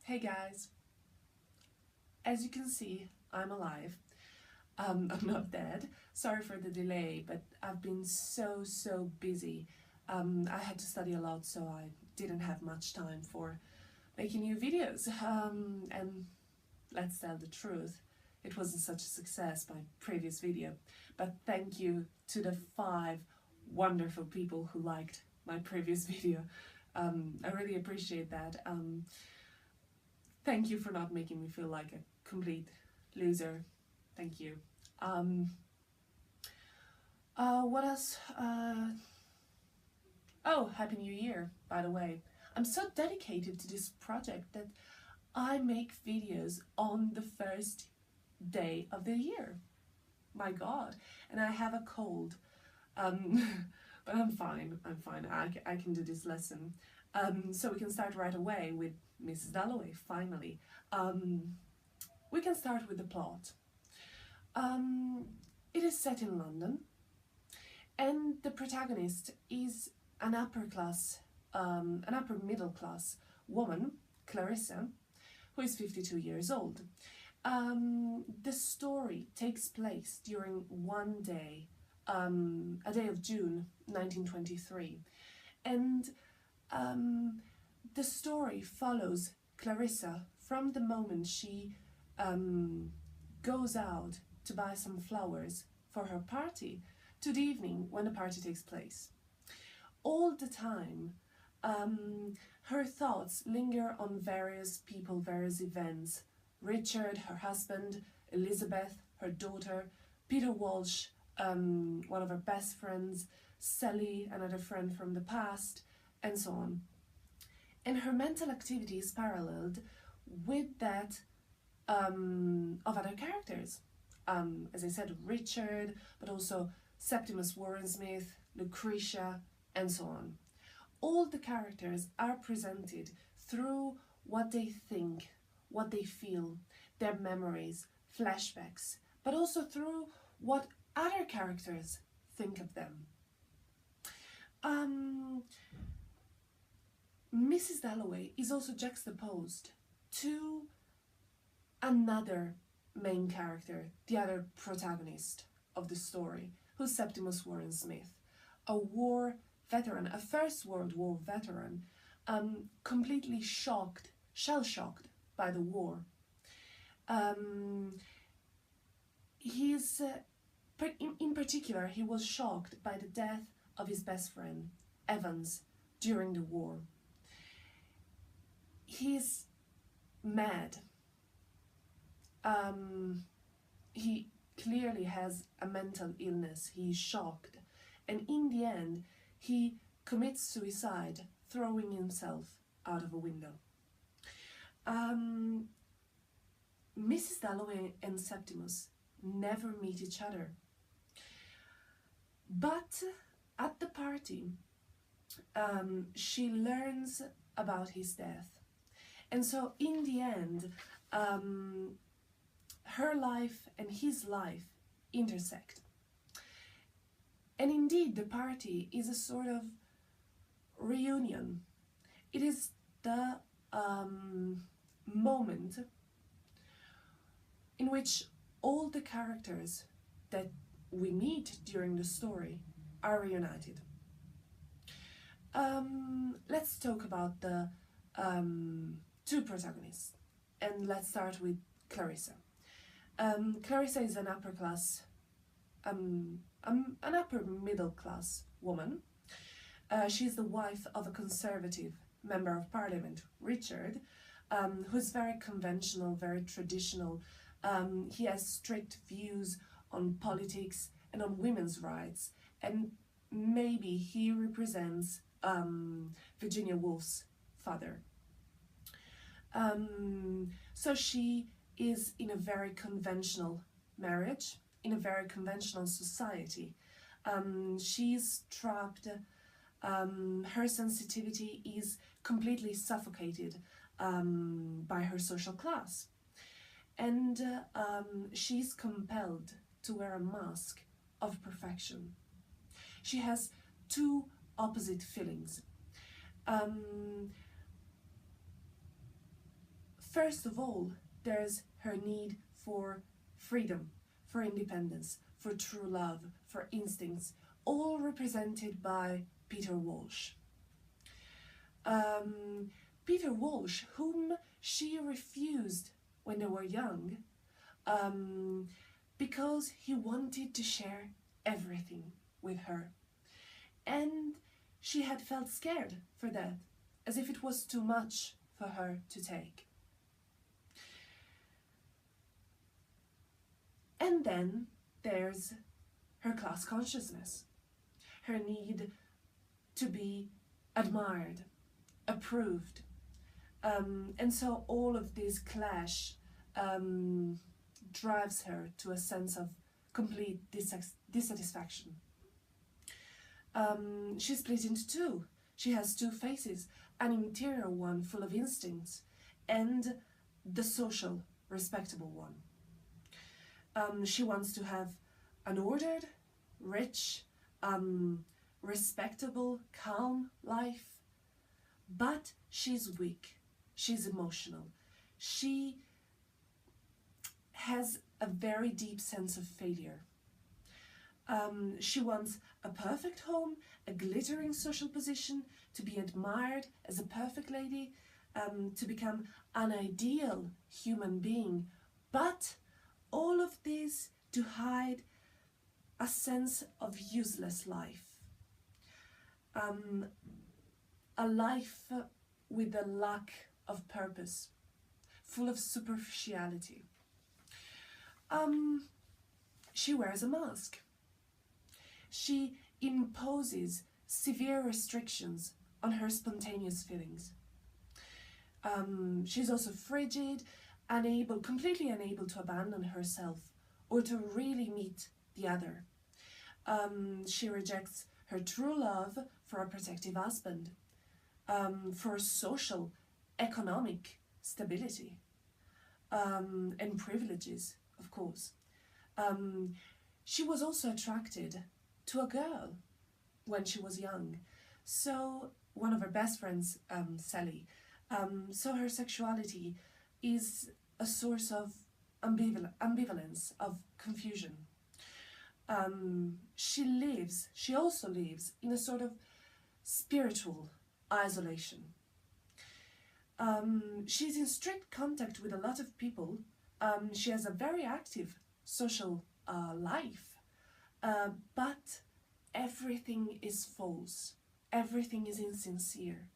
Hey guys, as you can see, I'm alive. I'm not dead. Sorry for the delay, but I've been so busy. I had to study a lot, so I didn't have much time for making new videos. And let's tell the truth, it wasn't such a success, my previous video. But thank you to the 5 wonderful people who liked my previous video. I really appreciate that. Thank you for not making me feel like a complete loser. Thank you. What else? Oh, Happy New Year, by the way. I'm so dedicated to this project that I make videos on the first day of the year. My God. And I have a cold. But I'm fine. I can do this lesson. So we can start right away with Mrs. Dalloway, finally. We can start with the plot. It is set in London, and the protagonist is an upper middle class woman, Clarissa, who is 52 years old. The story takes place during one day, a day of June 1923, and the story follows Clarissa from the moment she goes out to buy some flowers for her party to the evening when the party takes place. All the time, her thoughts linger on various people, various events. Richard, her husband, Elizabeth, her daughter, Peter Walsh, one of her best friends, Sally, another friend from the past, and so on. And her mental activity is paralleled with that of other characters. As I said, Richard, but also Septimus Warren-Smith, Lucretia, and so on. All the characters are presented through what they think, what they feel, their memories, flashbacks, but also through what other characters think of them. Mrs. Dalloway is also juxtaposed to another main character, the other protagonist of the story, who's Septimus Warren-Smith, a war veteran, a First World War veteran, completely shocked, shell-shocked by the war. In particular, he was shocked by the death of his best friend, Evans, during the war. He's mad. He clearly has a mental illness. He's shocked. And in the end, he commits suicide, throwing himself out of a window. Mrs. Dalloway and Septimus never meet each other. But at the party, she learns about his death. And so in the end, her life and his life intersect. And indeed, the party is a sort of reunion. It is the moment in which all the characters that we meet during the story are reunited. Let's talk about the 2 protagonists, and let's start with Clarissa. Clarissa is an upper middle class woman. She's the wife of a Conservative member of Parliament, Richard, who's very conventional, very traditional. He has strict views on politics and on women's rights, and maybe he represents Virginia Woolf's father. So she is in a very conventional marriage, in a very conventional society. She's trapped, her sensitivity is completely suffocated by her social class. And she's compelled to wear a mask of perfection. She has 2 opposite feelings. First of all, there's her need for freedom, for independence, for true love, for instincts, all represented by Peter Walsh. Peter Walsh, whom she refused when they were young, because he wanted to share everything with her. And she had felt scared for that, as if it was too much for her to take. And then there's her class consciousness, her need to be admired, approved. And so all of this clash drives her to a sense of complete dissatisfaction. She's split into two. She has two faces, an interior one full of instincts and the social, respectable one. She wants to have an ordered, rich, respectable, calm life, but she's weak, she's emotional. She has a very deep sense of failure. She wants a perfect home, a glittering social position, to be admired as a perfect lady, to become an ideal human being, but all of this to hide a sense of useless life. A life with a lack of purpose, full of superficiality. She wears a mask. She imposes severe restrictions on her spontaneous feelings. She's also frigid, completely unable to abandon herself or to really meet the other. She rejects her true love for a protective husband, for social, economic stability, and privileges, of course. She was also attracted to a girl when she was young. So one of her best friends, Sally, so her sexuality is a source of ambivalence, of confusion. She also lives in a sort of spiritual isolation. She's in strict contact with a lot of people. She has a very active social life, but everything is false. Everything is insincere.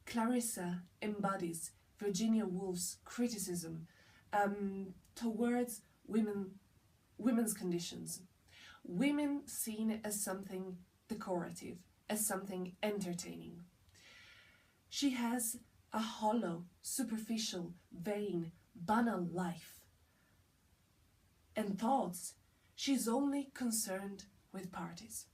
Clarissa embodies Virginia Woolf's criticism towards women's conditions. Women seen as something decorative, as something entertaining. She has a hollow, superficial, vain, banal life and thoughts. She's only concerned with parties.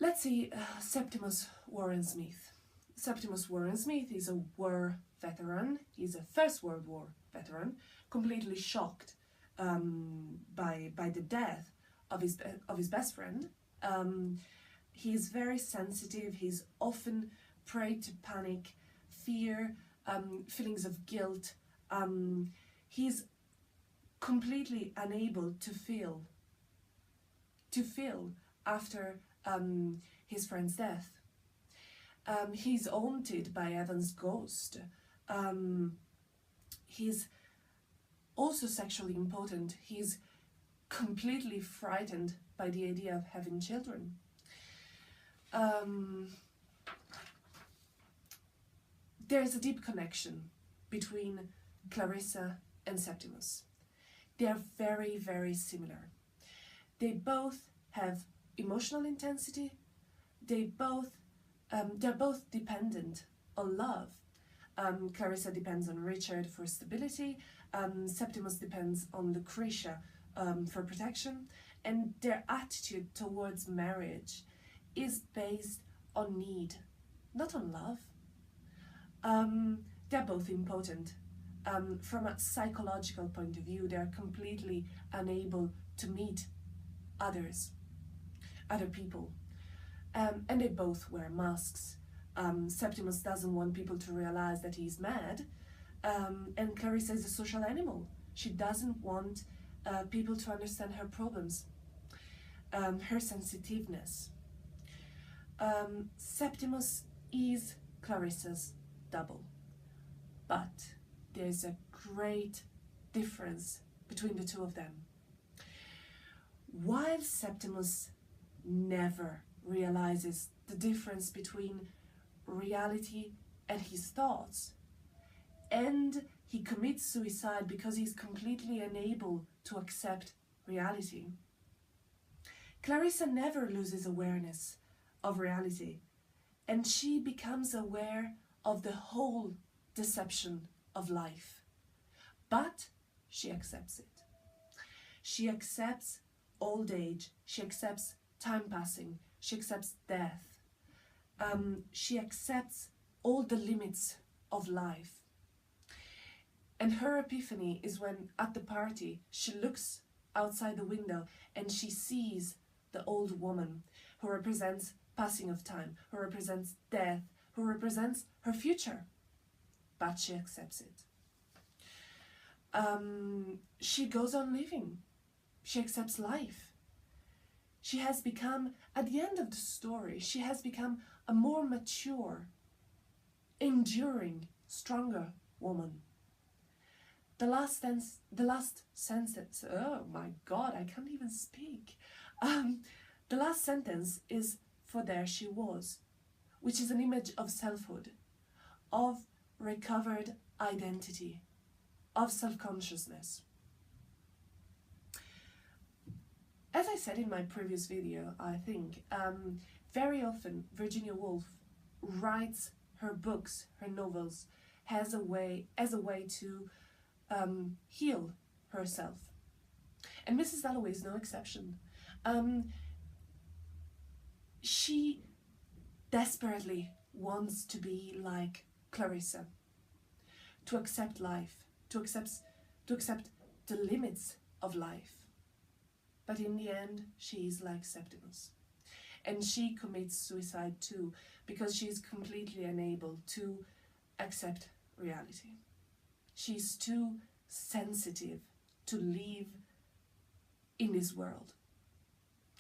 Let's see Septimus Warren-Smith. Septimus Warren-Smith is a war veteran. He's a First World War veteran, completely shocked by the death of his best friend. He's very sensitive. He's often prey to panic, fear, feelings of guilt. He's completely unable to feel after his friend's death. He's haunted by Evan's ghost. He's also sexually impotent. He's completely frightened by the idea of having children. There's a deep connection between Clarissa and Septimus. They are very, very similar. They both have emotional intensity. They're both dependent on love. Clarissa depends on Richard for stability. Septimus depends on Lucretia for protection. And their attitude towards marriage is based on need, not on love. They're both impotent. From a psychological point of view, they're completely unable to meet other people. And they both wear masks. Septimus doesn't want people to realize that he's mad. And Clarissa is a social animal. She doesn't want people to understand her problems, her sensitiveness. Septimus is Clarissa's double, but there's a great difference between the two of them. While Septimus never realizes the difference between reality and his thoughts, and he commits suicide because he's completely unable to accept reality, Clarissa never loses awareness of reality, and she becomes aware of the whole deception of life. But she accepts it. She accepts old age, she accepts time passing, she accepts death, she accepts all the limits of life. And her epiphany is when, at the party, she looks outside the window and she sees the old woman who represents passing of time, who represents death, who represents her future. But she accepts it. She goes on living. She accepts life. She has become, at the end of the story, she has become a more mature, enduring, stronger woman. The last sentence, oh my God, I can't even speak. The last sentence is, "For there she was," which is an image of selfhood, of recovered identity, of self-consciousness. As I said in my previous video, I think, very often Virginia Woolf writes her books, her novels, as a way to heal herself. And Mrs. Dalloway is no exception. She desperately wants to be like Clarissa, to accept life, to accept the limits of life. But in the end, she is like Septimus. And she commits suicide too, because she is completely unable to accept reality. She's too sensitive to live in this world.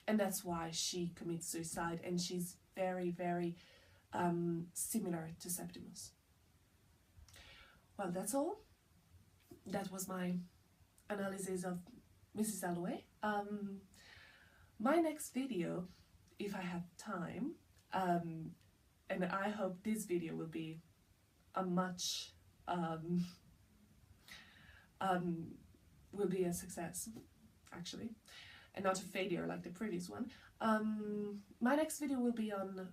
And that's why she commits suicide, and she's very, very similar to Septimus. Well, that's all. That was my analysis of Mrs. Dalloway. My next video, if I have time, and I hope this video will be a will be a success, actually, and not a failure like the previous one. My next video will be on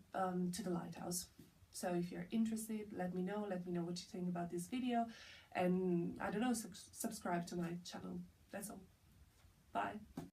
To the Lighthouse. So if you're interested, let me know what you think about this video, and I don't know, subscribe to my channel. That's all. Bye.